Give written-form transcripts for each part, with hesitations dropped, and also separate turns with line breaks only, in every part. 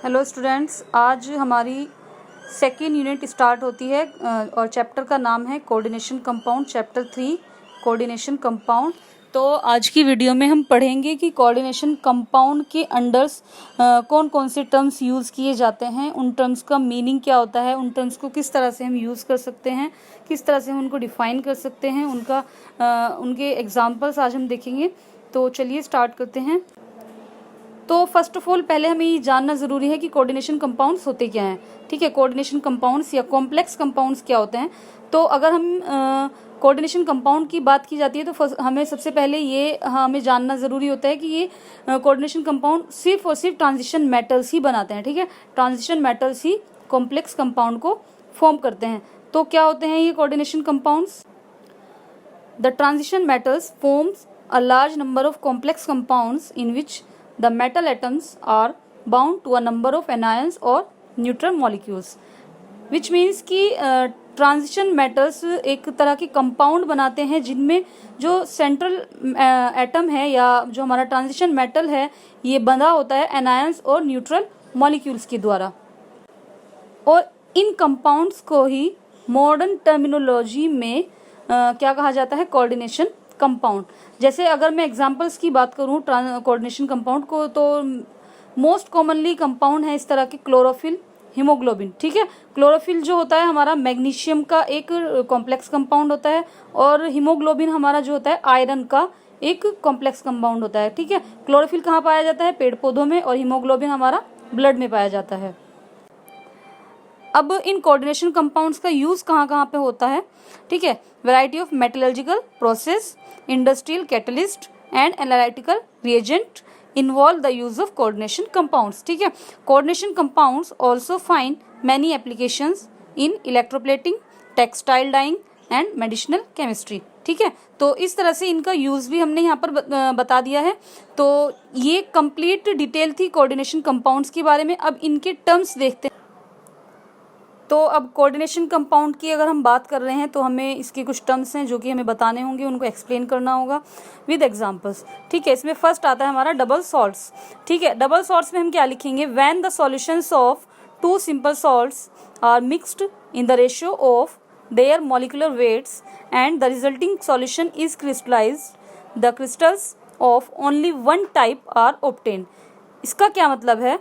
Hello students, आज हमारी second unit start होती है और चैप्टर का नाम है coordination compound, chapter 3 coordination compound. तो आज की वीडियो में हम पढ़ेंगे कि कोऑर्डिनेशन कंपाउंड के अंडर्स कौन कौन से टर्म्स यूज़ किए जाते हैं, उन टर्म्स का मीनिंग क्या होता है, उन टर्म्स को किस तरह से हम यूज़ कर सकते हैं, किस तरह से हम उनको डिफ़ाइन कर सकते हैं, उनके एग्जाम्पल्स आज हम देखेंगे। तो चलिए स्टार्ट करते हैं। तो फर्स्ट ऑफ ऑल पहले हमें ये जानना ज़रूरी है कि कोऑर्डिनेशन कंपाउंड्स होते क्या हैं। ठीक है, कोऑर्डिनेशन कंपाउंड्स या कॉम्प्लेक्स कंपाउंड्स क्या होते हैं। तो अगर हम कोऑर्डिनेशन कंपाउंड की बात की जाती है तो हमें सबसे पहले ये हमें जानना ज़रूरी होता है कि ये कोऑर्डिनेशन कंपाउंड सिर्फ और सिर्फ ट्रांजिशन मेटल्स ही बनाते हैं। ठीक है, ट्रांजिशन मेटल्स ही कॉम्प्लेक्स कंपाउंड को फॉर्म करते हैं। तो क्या होते हैं ये coordination compounds? The transition metals forms a large number of complex compounds in which the metal atoms are bound to a number of anions or neutral molecules, which means कि transition metals एक तरह के compound बनाते हैं जिनमें जो central atom है या जो हमारा ट्रांजिशन मेटल है ये बंधा होता है एनायंस और न्यूट्रल मॉलिक्यूल्स के द्वारा। और इन कंपाउंड्स को ही मॉडर्न टर्मिनोलॉजी में क्या कहा जाता है? Coordination compound. जैसे अगर मैं एग्जांपल्स की बात करूं कोऑर्डिनेशन कंपाउंड को, तो मोस्ट कॉमनली कंपाउंड है इस तरह के क्लोरोफिल, हीमोग्लोबिन। ठीक है, क्लोरोफिल जो होता है हमारा मैग्नीशियम का एक कॉम्प्लेक्स कंपाउंड होता है और हीमोग्लोबिन हमारा जो होता है आयरन का एक कॉम्प्लेक्स कंपाउंड होता है। ठीक है, क्लोरोफिल कहाँ पाया जाता है? पेड़ पौधों में। और हीमोग्लोबिन हमारा ब्लड में पाया जाता है। अब इन कोऑर्डिनेशन कंपाउंड्स का यूज कहाँ कहाँ पे होता है? ठीक है, variety of metallurgical process, industrial catalyst and analytical reagent involve the use of coordination compounds. ठीक है, coordination compounds also find many applications in electroplating, textile dyeing and medicinal chemistry. ठीक है, तो इस तरह से इनका यूज भी हमने यहाँ पर बता दिया है। तो ये कंप्लीट डिटेल थी कोऑर्डिनेशन कंपाउंड्स के बारे में। अब इनके टर्म्स देखते हैं। तो अब कोऑर्डिनेशन कंपाउंड की अगर हम बात कर रहे हैं तो हमें इसके कुछ टर्म्स हैं जो कि हमें बताने होंगे, उनको एक्सप्लेन करना होगा विद एग्जांपल्स। ठीक है, इसमें फर्स्ट आता है हमारा डबल सॉल्ट्स। ठीक है, डबल सॉल्ट्स में हम क्या लिखेंगे? When the solutions of two simple salts are mixed in the ratio of their molecular weights and the resulting solution is crystallized, the crystals of only one type are obtained. इसका क्या मतलब है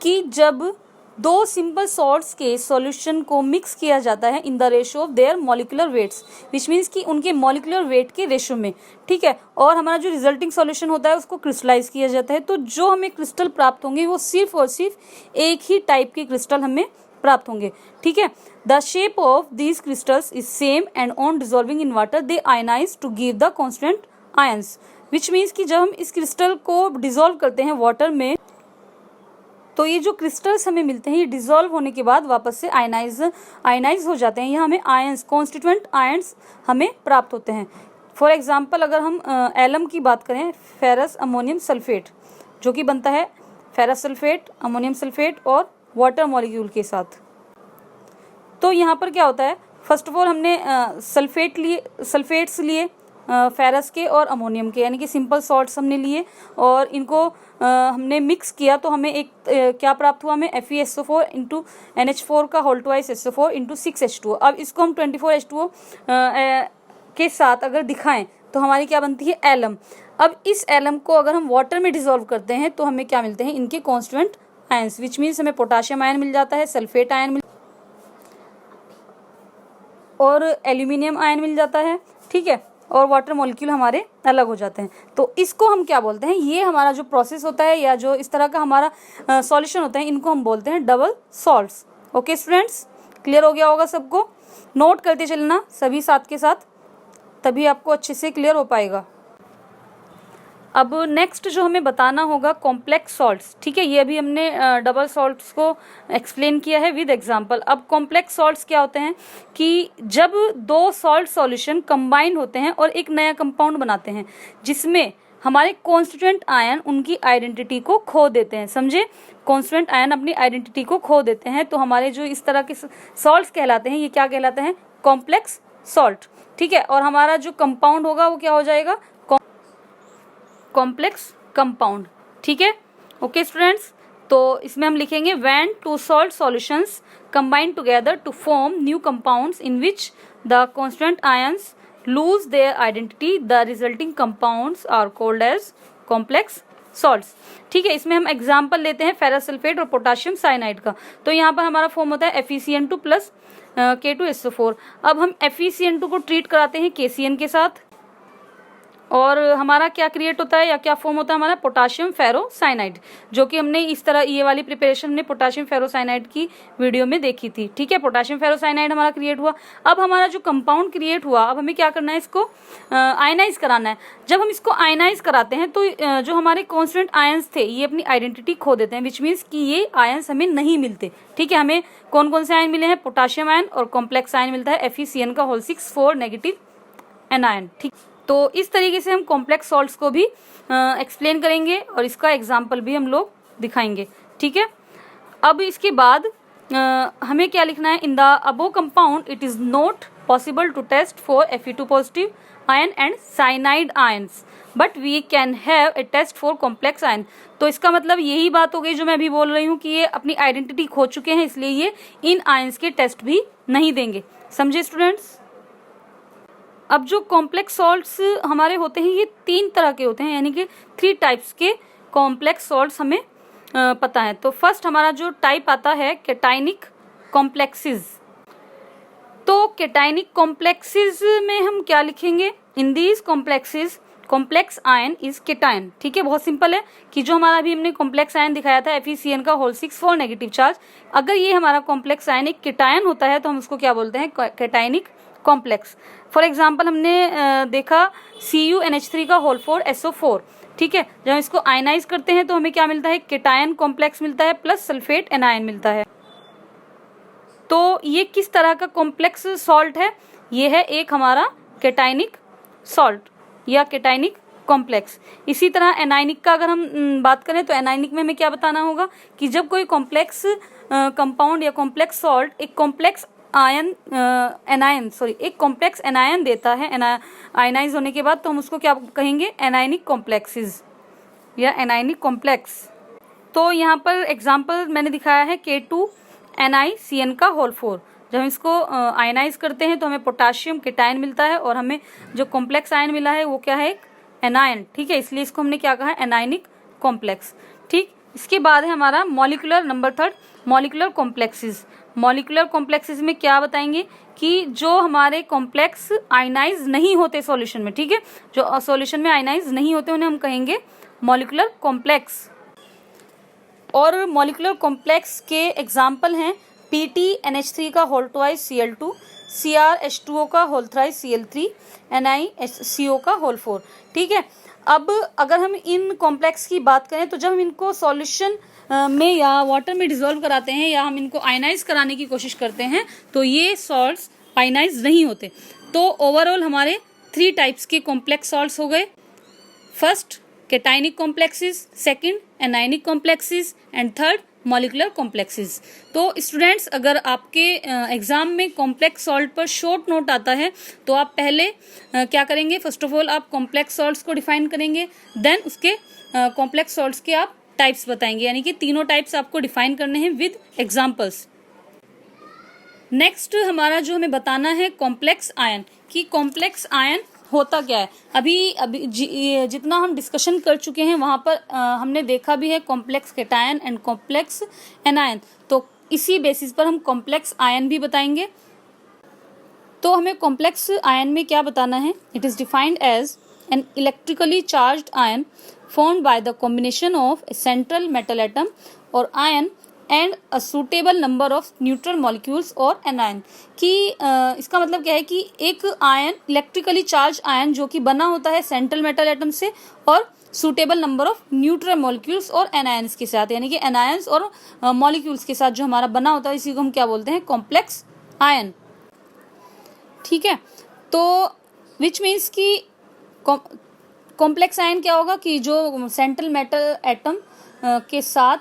कि जब दो सिंपल सॉल्ट्स के solution को mix किया जाता है in the ratio of their molecular weights, which means कि उनके मॉलिक्यूलर वेट के रेशियो में। ठीक है, और हमारा जो रिजल्टिंग सॉल्यूशन होता है उसको क्रिस्टलाइज किया जाता है। तो जो हमें क्रिस्टल प्राप्त होंगे वो सिर्फ और सिर्फ एक ही टाइप के क्रिस्टल हमें प्राप्त होंगे। ठीक है, the shape of these crystals is same and on dissolving in water they ionize to give the constant ions, which means कि जब हम इस क्रिस्टल को डिजॉल्व करते हैं वाटर में तो ये जो क्रिस्टल्स हमें मिलते हैं ये डिसॉल्व होने के बाद वापस से आयनाइज हो जाते हैं। यहाँ हमें आयंस, कॉन्स्टिट्यूएंट आयंस हमें प्राप्त होते हैं। फॉर एग्जांपल अगर हम एलम की बात करें, फेरस अमोनियम सल्फेट, जो कि बनता है फेरस सल्फेट, अमोनियम सल्फेट और वाटर मॉलिक्यूल के साथ। तो यहाँ पर क्या होता है? फर्स्ट ऑफ ऑल हमने सल्फेट्स लिए फेरस के और अमोनियम के, यानी कि सिंपल सॉल्ट्स हमने लिए और इनको हमने मिक्स किया तो हमें एक क्या प्राप्त हुआ? हमें FeSO4 इंटू NH4 का whole twice SO4 into 6H2O। अब इसको हम 24H2O के साथ अगर दिखाएं तो हमारी क्या बनती है? एलम। अब इस एलम को अगर हम वाटर में डिसॉल्व करते हैं तो हमें क्या मिलते हैं? इनके कॉन्स्टिट्यूएंट आयंस, विच मीन्स हमें पोटाशियम आयन मिल जाता है, सल्फेट आयन और एल्यूमिनियम आयन मिल जाता है। ठीक है, और वाटर मॉलिक्यूल हमारे अलग हो जाते हैं। तो इसको हम क्या बोलते हैं? ये हमारा जो प्रोसेस होता है या जो इस तरह का हमारा सॉल्यूशन होता है इनको हम बोलते हैं double salts. Okay students, clear हो गया होगा सबको? नोट करते चलना सभी साथ के साथ, तभी आपको अच्छे से क्लियर हो पाएगा। अब नेक्स्ट जो हमें बताना होगा कॉम्प्लेक्स सॉल्ट्स। ठीक है, ये अभी हमने डबल सॉल्ट्स को एक्सप्लेन किया है विद एग्जांपल। अब कॉम्प्लेक्स सॉल्ट्स क्या होते हैं कि जब दो सॉल्ट सॉल्यूशन कंबाइन होते हैं और एक नया कंपाउंड बनाते हैं जिसमें हमारे कॉन्स्टिट्यूएंट आयन उनकी आइडेंटिटी को खो देते हैं। समझे, कॉन्स्टिट्यूएंट आयन अपनी आइडेंटिटी को खो देते हैं तो हमारे जो इस तरह के सॉल्ट्स कहलाते हैं ये क्या कहलाते हैं? Complex salt. ठीक है, और हमारा जो कंपाउंड होगा वो क्या हो जाएगा? Complex compound. ठीक है, ओके स्टूडेंट्स, तो इसमें हम लिखेंगे when two salt solutions combine together to form new compounds in which the constant ions lose their identity, the resulting compounds are called as complex salts. ठीक है, इसमें हम एग्जाम्पल लेते हैं फेरस सल्फेट और पोटाशियम साइनाइड का। तो यहाँ पर हमारा फॉर्म होता है FeCN2 प्लस K2SO4। अब हम FeCN2 को ट्रीट कराते हैं KCN के साथ, और हमारा क्या क्रिएट होता है या क्या फॉर्म होता है हमारा पोटाशियम फेरोसाइनाइड, जो कि हमने इस तरह ये वाली प्रिपरेशन हमने पोटाशियम फेरोसाइनाइड की वीडियो में देखी थी। ठीक है, पोटाशियम फेरोसाइनाइड हमारा क्रिएट हुआ। अब हमारा जो कंपाउंड क्रिएट हुआ, अब हमें क्या करना है, इसको आयनाइज कराना है। जब हम इसको आयनाइज कराते हैं तो जो हमारे कॉन्स्टेंट आयंस थे ये अपनी आइडेंटिटी खो देते हैं, विच मीन्स कि ये आयंस हमें नहीं मिलते। ठीक है, हमें कौन कौन से आयन मिले हैं, पोटाशियम आयन और कॉम्प्लेक्स आयन मिलता है FeCN का होल 6 4 नेगेटिव एनायन। ठीक, तो इस तरीके से हम कॉम्प्लेक्स सॉल्ट्स को भी एक्सप्लेन करेंगे और इसका एग्जाम्पल भी हम लोग दिखाएंगे। ठीक है, अब इसके बाद हमें क्या लिखना है, in the above compound it is not possible to test for Fe2 positive ion and cyanide ions, but we can have a test for complex ion. तो इसका मतलब यही बात हो गई जो मैं अभी बोल रही हूँ कि ये अपनी आइडेंटिटी खो चुके हैं, इसलिए ये इन आयंस के टेस्ट भी नहीं देंगे। समझे स्टूडेंट्स? अब जो कॉम्प्लेक्स सॉल्ट्स हमारे होते हैं ये 3 तरह के होते हैं, यानी कि 3 टाइप्स के कॉम्प्लेक्स सॉल्ट्स हमें पता है। तो फर्स्ट हमारा जो टाइप आता है केटाइनिक कॉम्प्लेक्सेस। तो केटाइनिक कॉम्प्लेक्सेस में हम क्या लिखेंगे, in these complexes complex ion is cation. ठीक है, बहुत सिंपल है कि जो हमारा अभी हमने कॉम्प्लेक्स आयन दिखाया था FeCN का होल 6 4 नेगेटिव चार्ज, अगर ये हमारा कॉम्प्लेक्स आयन एक केटायन होता है तो हम उसको क्या बोलते हैं, केटाइनिक कॉम्प्लेक्स। फॉर एग्जाम्पल हमने देखा CuNH3 का होल 4 SO4। ठीक है, जब हम इसको आयनाइज करते हैं तो हमें क्या मिलता है, केटायन कॉम्प्लेक्स मिलता है प्लस सल्फेट एनायन मिलता है। तो ये किस तरह का कॉम्प्लेक्स सॉल्ट है, ये है एक हमारा केटाइनिक सॉल्ट या केटाइनिक कॉम्प्लेक्स। इसी तरह एनाइनिक का अगर हम बात करें तो एनाइनिक में हमें क्या बताना होगा कि जब कोई कॉम्प्लेक्स कंपाउंड या कॉम्प्लेक्स सॉल्ट एक कॉम्प्लेक्स एक कॉम्प्लेक्स एनायन देता है आयनाइज होने के बाद, तो हम उसको क्या कहेंगे, एनाइनिक कॉम्प्लेक्सेस या एनाइनिक कॉम्प्लेक्स। तो यहाँ पर एग्जांपल मैंने दिखाया है K2NiCN का होल 4। जब हम इसको आयनाइज करते हैं तो हमें पोटाशियम केटायन मिलता है और हमें जो कॉम्प्लेक्स आयन मिला है वो क्या है, एनायन। ठीक है, इसलिए इसको हमने क्या कहा, एनाइनिक कॉम्प्लेक्स। ठीक, इसके बाद है हमारा molecular number 3 molecular complexes. Molecular complexes में क्या बताएंगे कि जो हमारे कॉम्प्लेक्स आयनाइज नहीं होते सॉल्यूशन में, ठीक है, जो सॉल्यूशन में आयनाइज नहीं होते उन्हें हम कहेंगे मॉलिक्यूलर कॉम्प्लेक्स। और मॉलिक्यूलर कॉम्प्लेक्स के एग्जाम्पल हैं PTNH3 का होल 2 Cl2, CrH2O का होल 3 Cl3, NiCO का होल 4। ठीक है, अब अगर हम इन कॉम्प्लेक्स की बात करें तो जब हम इनको सॉल्यूशन में या वाटर में डिसॉल्व कराते हैं या हम इनको आयनाइज कराने की कोशिश करते हैं तो ये सॉल्ट्स आयनाइज नहीं होते। तो ओवरऑल हमारे 3 टाइप्स के कॉम्प्लेक्स सॉल्ट्स हो गए। First केटाइनिक complexes, second anionic complexes and third molecular complexes. तो स्टूडेंट्स अगर आपके एग्जाम में कॉम्प्लेक्स सॉल्ट पर शॉर्ट नोट आता है तो आप पहले क्या करेंगे, फर्स्ट ऑफ ऑल आप कॉम्प्लेक्स सॉल्ट्स को डिफाइन करेंगे, देन उसके कॉम्प्लेक्स सॉल्ट्स के आप टाइप्स बताएंगे, यानी कि तीनों टाइप्स आपको डिफाइन करने हैं विद एग्जांपल्स। नेक्स्ट हमारा जो हमें बताना है कॉम्प्लेक्स आयन, कि कॉम्प्लेक्स आयन होता क्या है। अभी जितना हम डिस्कशन कर चुके हैं वहाँ पर हमने देखा भी है complex cation and complex anion, तो इसी बेसिस पर हम कॉम्प्लेक्स आयन भी बताएंगे। तो हमें कॉम्प्लेक्स आयन में क्या बताना है, it is defined as an electrically charged ion formed by the combination of a central metal atom or ion and a suitable number of neutral molecules or anion। कि इसका मतलब क्या है कि एक आयन इलेक्ट्रिकली चार्ज आयन जो कि बना होता है सेंट्रल मेटल एटम से और suitable number of neutral molecules और एनायंस के साथ, यानी कि एनायंस और मॉलिक्यूल्स के साथ जो हमारा बना होता है इसी को हम क्या बोलते हैं, कॉम्प्लेक्स आयन। ठीक है, तो विच मीन्स कि कॉम्प्लेक्स आयन क्या होगा कि जो सेंट्रल मेटल एटम के साथ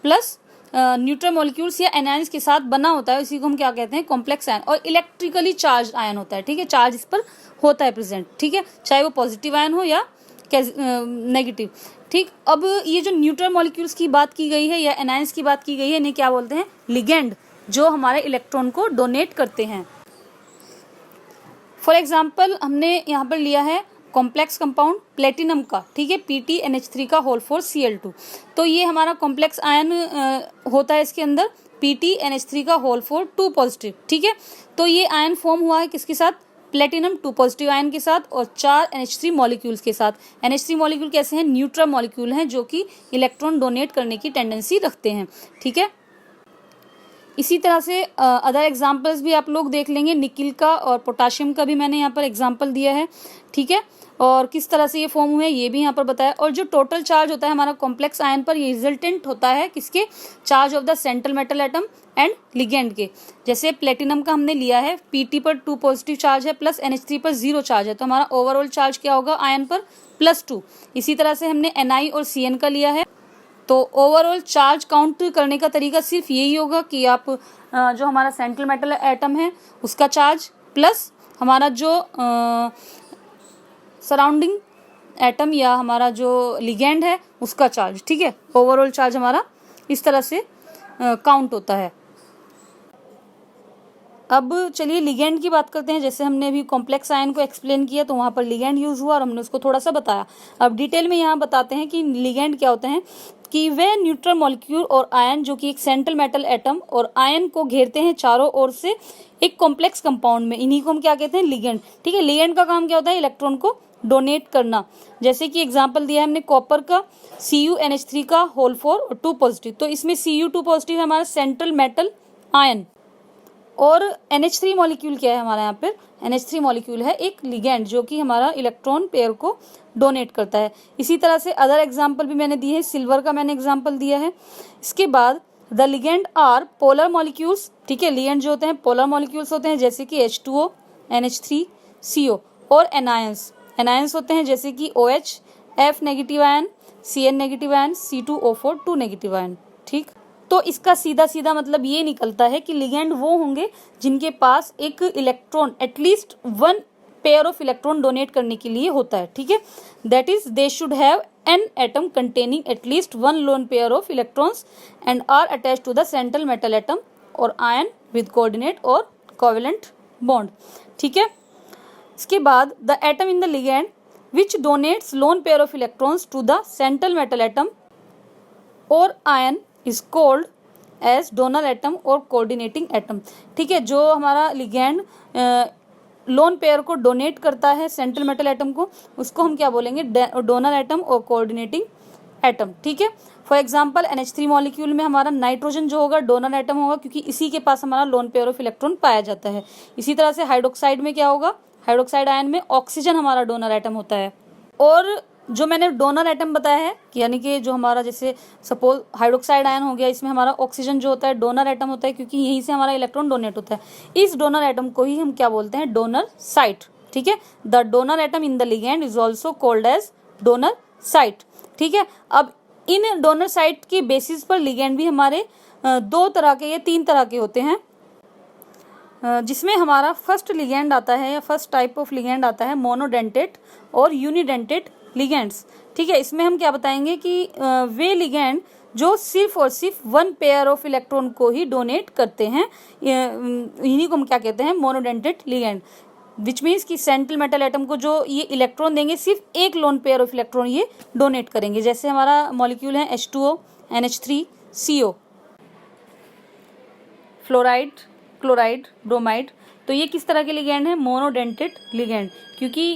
प्लस न्यूट्रल मॉलिक्यूल्स या एनायंस के साथ बना होता है, इसी को हम क्या कहते हैं, कॉम्प्लेक्स आयन। और इलेक्ट्रिकली चार्ज आयन होता है, ठीक है, चार्ज इस पर होता है प्रेजेंट, ठीक है, चाहे वो पॉजिटिव आयन हो या नेगेटिव। ठीक, अब ये जो न्यूट्रल मॉलिक्यूल्स की बात की गई है या एनायंस की बात की गई है, इन्हें क्या बोलते हैं? लिगेंड, जो हमारे इलेक्ट्रॉन को डोनेट करते हैं। फॉर एग्जाम्पल हमने यहाँ पर लिया है कॉम्प्लेक्स कंपाउंड प्लेटिनम का, ठीक है, PtNH3 का होल 4 Cl2। तो ये हमारा कॉम्प्लेक्स आयन होता है इसके अंदर PtNH3 का होल 4 2 पॉजिटिव, ठीक है। तो ये आयन फॉर्म हुआ है किसके साथ? प्लेटिनम 2 पॉजिटिव आयन के साथ और 4 NH3 मॉलिक्यूल्स के साथ। NH3 मॉलिक्यूल कैसे हैं? न्यूट्रल मॉलिक्यूल हैं जो कि इलेक्ट्रॉन डोनेट करने की टेंडेंसी रखते हैं, ठीक है। इसी तरह से अदर एग्जाम्पल्स भी आप लोग देख लेंगे, निकिल का और पोटाशियम का भी मैंने यहाँ पर एग्जाम्पल दिया है, ठीक है। और किस तरह से ये फॉर्म हुए ये भी यहाँ पर बताया। और जो टोटल चार्ज होता है हमारा कॉम्प्लेक्स आयन पर, ये रिजल्टेंट होता है किसके? Charge of the central metal atom and ligand के। जैसे प्लेटिनम का हमने लिया है, Pt पर 2 पॉजिटिव चार्ज है प्लस NH3 पर 0 चार्ज है, तो हमारा ओवरऑल चार्ज क्या होगा आयन पर? +2। इसी तरह से हमने Ni और Cn का लिया है, तो ओवरऑल चार्ज काउंट करने का तरीका सिर्फ यही होगा कि आप जो हमारा सेंट्रल मेटल एटम है उसका चार्ज प्लस हमारा जो सराउंडिंग एटम या हमारा जो लिगेंड है उसका चार्ज, ठीक है। ओवरऑल चार्ज हमारा इस तरह से काउंट होता है। अब चलिए लिगेंड की बात करते हैं। जैसे हमने अभी कॉम्प्लेक्स आयन को एक्सप्लेन किया तो वहाँ पर लिगेंड यूज़ हुआ और हमने उसको थोड़ा सा बताया। अब डिटेल में यहाँ बताते हैं कि लिगेंड क्या होते हैं। कि वे न्यूट्रल मॉलिक्यूल और आयन जो कि एक सेंट्रल मेटल एटम और आयन को घेरते हैं चारों ओर से एक कॉम्प्लेक्स कंपाउंड में, इन्हीं को हम क्या कहते हैं? लिगेंड, ठीक है। लिगेंड का काम क्या होता है? इलेक्ट्रॉन को डोनेट करना। जैसे कि एग्जांपल दिया है हमने कॉपर का CuNH3 का होल 4 और 2 पॉजिटिव, तो इसमें Cu2 पॉजिटिव है हमारा सेंट्रल मेटल आयन। और NH3 मॉलिक्यूल क्या है हमारा यहाँ पे? NH3 मॉलिक्यूल है एक लिगेंड जो कि हमारा इलेक्ट्रॉन पेयर को डोनेट करता है। इसी तरह से अदर एग्जाम्पल भी मैंने दिए हैं, सिल्वर का मैंने एग्जाम्पल दिया है। इसके बाद the ligand are polar molecules, ठीक है। लिगेंड जो होते हैं पोलर मॉलिक्यूल्स होते हैं, जैसे कि H2O, NH3, CO। और एनायंस, एनायंस होते हैं जैसे कि OH, F negative ion, Cn negative ion, C2O4 2 negative ion, ठीक। तो इसका सीधा सीधा मतलब ये निकलता है कि लिगेंड वो होंगे जिनके पास एक electron at least 1 pair of electron donate करने के लिए होता है, ठीक है। That is they should have an atom containing at least 1 lone pair of electrons and are attached to the central metal atom और आयन विद कोऑर्डिनेट और कोवेलेंट बॉन्ड, ठीक है। इसके बाद the atom in the ligand which donates lone pair of electrons to the central metal atom और ion is called as donor atom और coordinating atom, ठीक है। जो हमारा लिगेंड लोन पेयर को डोनेट करता है सेंट्रल मेटल एटम को, उसको हम क्या बोलेंगे? डोनर एटम और कोऑर्डिनेटिंग एटम, ठीक है। फॉर एग्जांपल NH3 मॉलिक्यूल में हमारा नाइट्रोजन जो होगा डोनर एटम होगा, क्योंकि इसी के पास हमारा लोन पेयर ऑफ इलेक्ट्रॉन पाया जाता है। इसी तरह से हाइड्रोक्साइड में क्या होगा? हाइड्रोक्साइड आयन में ऑक्सीजन हमारा डोनर एटम होता है। और जो मैंने डोनर एटम बताया है, यानी कि जो हमारा जैसे सपोज हाइड्रोक्साइड आयन हो गया, इसमें हमारा ऑक्सीजन जो होता है डोनर एटम होता है, क्योंकि यहीं से हमारा इलेक्ट्रॉन डोनेट होता है। इस डोनर एटम को ही हम क्या बोलते हैं? डोनर साइट, ठीक है। The donor atom in the ligand is also called as donor site, ठीक है। अब इन डोनर साइट की बेसिस पर लिगेंड भी हमारे 2 तरह के या 3 तरह के होते हैं, जिसमें हमारा फर्स्ट लिगेंड आता है या फर्स्ट टाइप ऑफ लिगेंड आता है मोनोडेंटेट और यूनिडेंटेट लिगेंड्स, ठीक है। इसमें हम क्या बताएंगे कि वे लिगेंड जो सिर्फ और सिर्फ 1 पेयर ऑफ इलेक्ट्रॉन को ही डोनेट करते हैं, इन्हीं को हम क्या कहते हैं? Monodentate ligand. विच मीन्स कि सेंट्रल मेटल एटम को जो ये इलेक्ट्रॉन देंगे सिर्फ एक लोन पेयर ऑफ इलेक्ट्रॉन ये डोनेट करेंगे। जैसे हमारा मॉलिक्यूल है H2O, NH3, CO, fluoride, chloride, bromide. तो ये किस तरह के लिगेंड है? मोनोडेंटेट लिगेंड, क्योंकि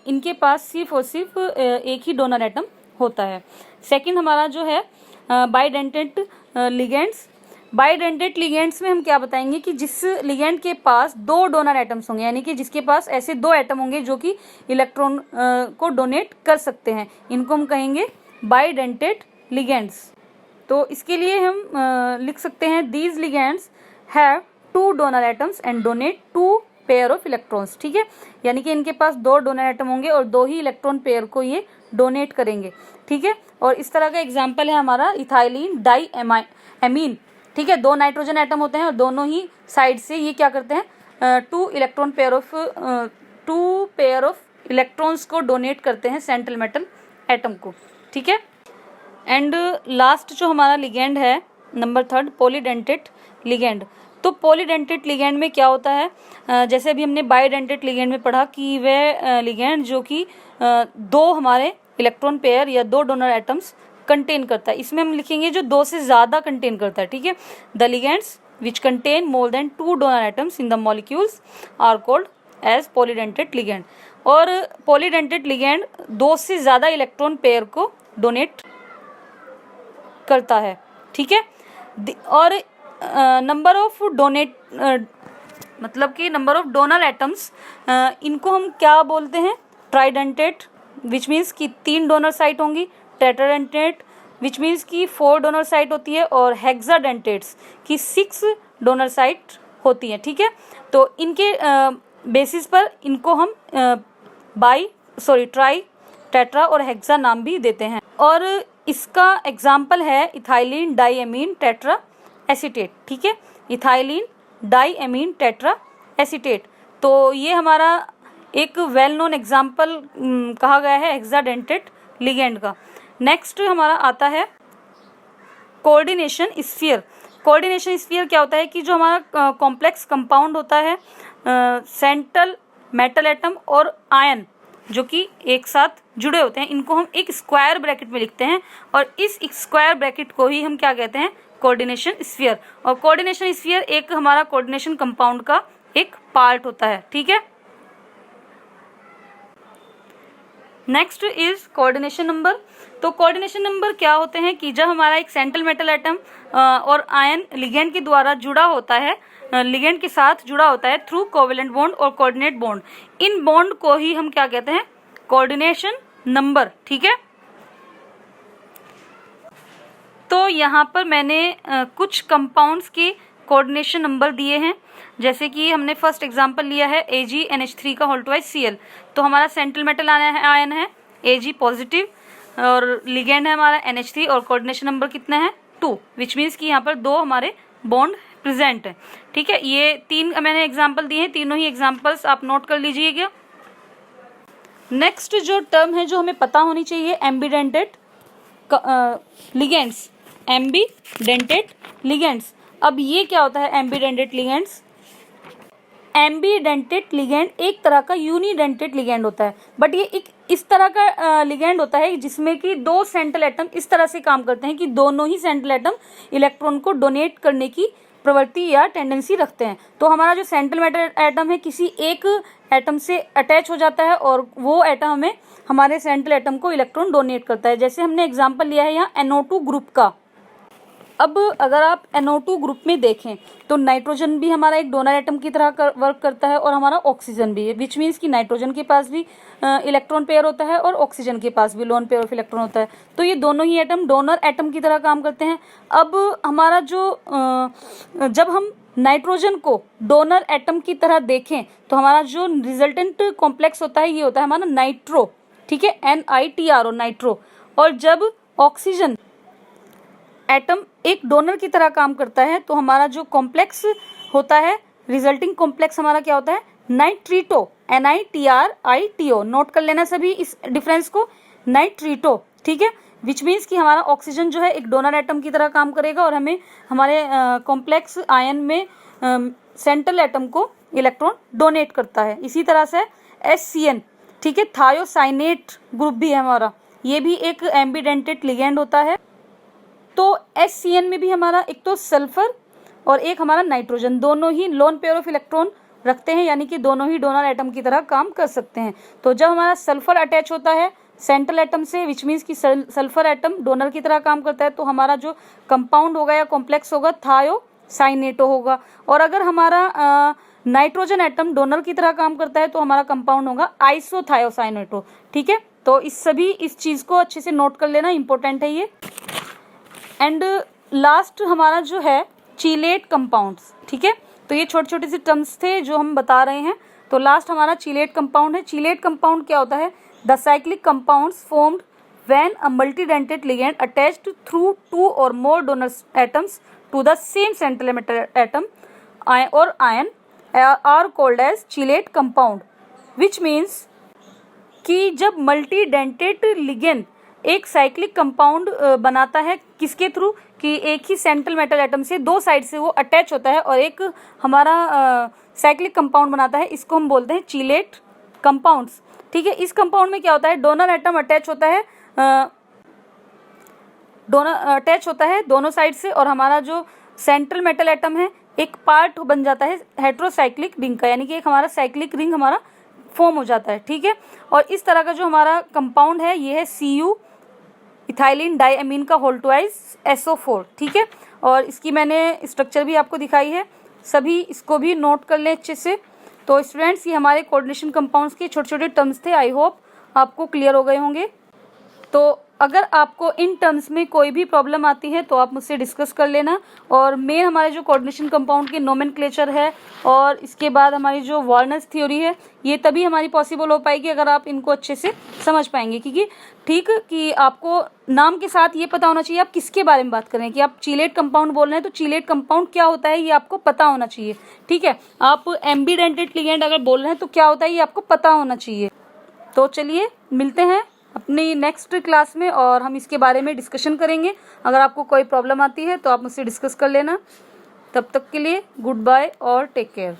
इनके पास सिर्फ और सिर्फ एक ही डोनर एटम होता है। सेकंड हमारा जो है बाइडेंटेट लिगेंड्स। बाइडेंटेट लिगेंड्स में हम क्या बताएंगे कि जिस लिगेंड के पास 2 डोनर एटम्स होंगे, यानी कि जिसके पास ऐसे 2 एटम होंगे जो कि इलेक्ट्रॉन को डोनेट कर सकते हैं, इनको हम कहेंगे बाइडेंटेट लिगेंड्स। तो इसके लिए हम लिख सकते हैं these ligands have 2 donor atoms and donate 2 pair of electrons, ठीक है। यानी कि इनके पास 2 डोनर एटम होंगे और 2 ही इलेक्ट्रॉन पेयर को ये डोनेट करेंगे, ठीक है। और इस तरह का एग्जाम्पल है हमारा इथाइलिन डाई एमीन, ठीक है। 2 नाइट्रोजन एटम होते हैं और दोनों ही साइड से ये क्या करते हैं? 2 पेयर ऑफ इलेक्ट्रॉन्स को डोनेट करते हैं सेंट्रल मेटल एटम को, ठीक है। एंड लास्ट जो हमारा लिगेंड है नंबर 3 पॉलीडेंटेट लिगेंड। तो पॉलीडेंटेट लिगेंड में क्या होता है, जैसे अभी हमने बाइडेंटेट लिगेंड में पढ़ा कि वह लिगेंड जो कि दो हमारे इलेक्ट्रॉन पेयर या दो डोनर एटम्स कंटेन करता है। इसमें हम लिखेंगे जो दो से ज़्यादा कंटेन करता है, ठीक है। The ligands which contain more than 2 donor atoms in the molecules are called as polydentate ligand. और पॉलीडेंटेट लिगेंड दो से ज़्यादा इलेक्ट्रॉन पेयर को डोनेट करता है, ठीक है। और नंबर ऑफ डोनेट मतलब कि नंबर ऑफ डोनर एटम्स, इनको हम क्या बोलते हैं, ट्राइडेंटेट विच मीन्स कि 3 डोनर साइट होंगी, टेट्राडेंटेट विच मीन्स कि 4 डोनर साइट होती है, और हेक्साडेंटेट्स की 6 डोनर साइट होती है, ठीक है। तो इनके बेसिस पर इनको हम ट्राई, टेट्रा और हेक्सा नाम भी देते हैं। और इसका एग्जाम्पल है इथाइलिन डाईएमीन टेट्रा एसीटेट, ठीक है, इथाइलिन डाईएमीन टेट्रा एसीटेट। तो ये हमारा एक वेल नोन एग्जाम्पल कहा गया है हेक्साडेंटेट लिगेंड का। नेक्स्ट हमारा आता है कोऑर्डिनेशन स्फीयर। कोऑर्डिनेशन स्फीयर क्या होता है कि जो हमारा कॉम्प्लेक्स कंपाउंड होता है, सेंट्रल मेटल एटम और आयन जो कि एक साथ जुड़े होते हैं, इनको हम एक स्क्वायर ब्रैकेट में लिखते हैं, और इस स्क्वायर ब्रैकेट को ही हम क्या कहते हैं, कोऑर्डिनेशन स्फीयर। और कोऑर्डिनेशन स्फीयर एक हमारा कोऑर्डिनेशन कंपाउंड का एक पार्ट होता है, ठीक है। Next is coordination number. तो कोऑर्डिनेशन नंबर क्या होते हैं कि जब हमारा एक सेंट्रल मेटल एटम और आयन लिगेंड के द्वारा जुड़ा होता है, लिगेंड के साथ जुड़ा होता है थ्रू कोवेलेंट बॉन्ड और कोऑर्डिनेट बॉन्ड, इन बॉन्ड को ही हम क्या कहते हैं, कोऑर्डिनेशन नंबर, ठीक है। तो यहाँ पर मैंने कुछ कंपाउंड्स के कोऑर्डिनेशन नंबर दिए हैं, जैसे कि हमने फर्स्ट एग्जांपल लिया है AgNH3 का होल ट्वाइस Cl। तो हमारा सेंट्रल मेटल आयन है Ag पॉजिटिव, और लिगेंड है हमारा NH3, और कोऑर्डिनेशन नंबर कितना है 2, विच मीन्स कि यहाँ पर 2 हमारे बॉन्ड प्रेजेंट है, ठीक है। ये 3 मैंने एग्जाम्पल दिए हैं, तीनों ही एग्जाम्पल्स आप नोट कर लीजिएगा। नेक्स्ट जो टर्म है जो हमें पता होनी चाहिए, एम्बीडेंटेट लिगेंड्स, एम्बीडेंटेट लिगेंड्स। अब ये क्या होता है एम्बीडेंटेट लिगेंड्स? एम्बीडेंटेट लिगेंड एक तरह का यूनिडेंटेट लिगेंड होता है, बट ये एक इस तरह का लिगेंड होता है जिसमें कि 2 सेंट्रल एटम इस तरह से काम करते हैं कि दोनों ही सेंट्रल एटम इलेक्ट्रॉन को डोनेट करने की प्रवृत्ति या टेंडेंसी रखते हैं। तो हमारा जो सेंट्रल मेटल एटम है किसी एक एटम से अटैच हो जाता है, और वो एटम हमें हमारे सेंट्रल एटम को इलेक्ट्रॉन डोनेट करता है। जैसे हमने एग्जाम्पल लिया है यहाँ NO2 ग्रुप का। अब अगर आप NO2 ग्रुप में देखें तो नाइट्रोजन भी हमारा एक डोनर एटम की तरह वर्क करता है, और हमारा ऑक्सीजन भी है, विच मीन्स कि नाइट्रोजन के पास भी इलेक्ट्रॉन पेयर होता है और ऑक्सीजन के पास भी लोन पेयर ऑफ इलेक्ट्रॉन होता है। तो ये दोनों ही एटम डोनर एटम की तरह काम करते हैं। अब हमारा जब हम नाइट्रोजन को डोनर एटम की तरह देखें तो हमारा जो रिजल्टेंट कॉम्प्लेक्स होता है ये होता है हमारा नाइट्रो, ठीक है, NITRO नाइट्रो। और जब ऑक्सीजन एटम एक डोनर की तरह काम करता है तो हमारा जो कॉम्प्लेक्स होता है, रिजल्टिंग कॉम्प्लेक्स हमारा क्या होता है, नाइट्रीटो, NITRITO। नोट कर लेना सभी इस डिफरेंस को, नाइट्रीटो, ठीक है, विच मीन्स कि हमारा ऑक्सीजन जो है एक डोनर एटम की तरह काम करेगा और हमें हमारे कॉम्प्लेक्स आयन में सेंट्रल एटम को इलेक्ट्रॉन डोनेट करता है। इसी तरह से SCN, ठीक है, थायोसाइनेट ग्रुप भी है हमारा, ये भी एक एम्बीडेंटेट लिगेंड होता है। तो SCN में भी हमारा एक तो सल्फर और एक हमारा नाइट्रोजन, दोनों ही लोन पेयर ऑफ इलेक्ट्रॉन रखते हैं, यानी कि दोनों ही डोनर एटम की तरह काम कर सकते हैं। तो जब हमारा सल्फर अटैच होता है सेंट्रल एटम से, विच मीन्स कि सल्फर एटम डोनर की तरह काम करता है, तो हमारा जो कंपाउंड होगा या कॉम्प्लेक्स होगा थायोसाइनेटो होगा। और अगर हमारा नाइट्रोजन एटम डोनर की तरह काम करता है तो हमारा कंपाउंड होगा आइसोथायोसाइनेटो, ठीक है। तो इस चीज़ को अच्छे से नोट कर लेना, इंपॉर्टेंट है ये। एंड लास्ट हमारा जो है चीलेट कंपाउंड्स, ठीक है। तो ये छोटे छोटे से टर्म्स थे जो हम बता रहे हैं। तो लास्ट हमारा चीलेट कंपाउंड है। चीलेट कंपाउंड क्या होता है? The cyclic compounds formed when a multidentate ligand attached through 2 or more donor atoms to the same central metal atom और ion are called as chelate compound, which means कि जब multidentate ligand एक cyclic compound बनाता है किसके through, कि एक ही central metal atom से दो साइड से वो अटैच होता है और एक हमारा साइक्लिक कंपाउंड बनाता है, इसको हम बोलते हैं चीलेट कंपाउंड्स। ठीक है, इस कंपाउंड में क्या होता है, डोनर एटम अटैच होता है, दोनों साइड से, और हमारा जो सेंट्रल मेटल एटम है एक पार्ट बन जाता है हेट्रोसाइक्लिक रिंग का, यानी कि एक हमारा साइक्लिक रिंग हमारा फॉर्म हो जाता है। ठीक है, और इस तरह का जो हमारा कंपाउंड है ये है Cu इथाइलिन डाइअमीन का होल ट्वाइस SO4। ठीक है, और इसकी मैंने स्ट्रक्चर भी आपको दिखाई है, सभी इसको भी नोट कर लें अच्छे से। तो स्टूडेंट्स, ये हमारे कोऑर्डिनेशन कंपाउंड्स के छोटे छोटे टर्म्स थे, आई होप आपको क्लियर हो गए होंगे। तो अगर आपको इन टर्म्स में कोई भी प्रॉब्लम आती है तो आप मुझसे डिस्कस कर लेना। और मेन हमारे जो कोऑर्डिनेशन कंपाउंड के नोमेनक्लेचर है और इसके बाद हमारी जो वॉर्नर्स थ्योरी है, ये तभी हमारी पॉसिबल हो पाएगी अगर आप इनको अच्छे से समझ पाएंगे। क्योंकि ठीक कि आपको नाम के साथ ये पता होना चाहिए आप किसके बारे में बात कर रहे हैं, कि आप चीलेट कंपाउंड बोल रहे हैं तो चीलेट कंपाउंड क्या होता है ये आपको पता होना चाहिए। ठीक है, आप एम्बीडेंटेड लिगेंड अगर बोल रहे हैं तो क्या होता है ये आपको पता होना चाहिए। तो चलिए मिलते हैं अपनी नेक्स्ट क्लास में और हम इसके बारे में डिस्कशन करेंगे। अगर आपको कोई प्रॉब्लम आती है तो आप मुझसे डिस्कस कर लेना। तब तक के लिए गुड बाय और टेक केयर।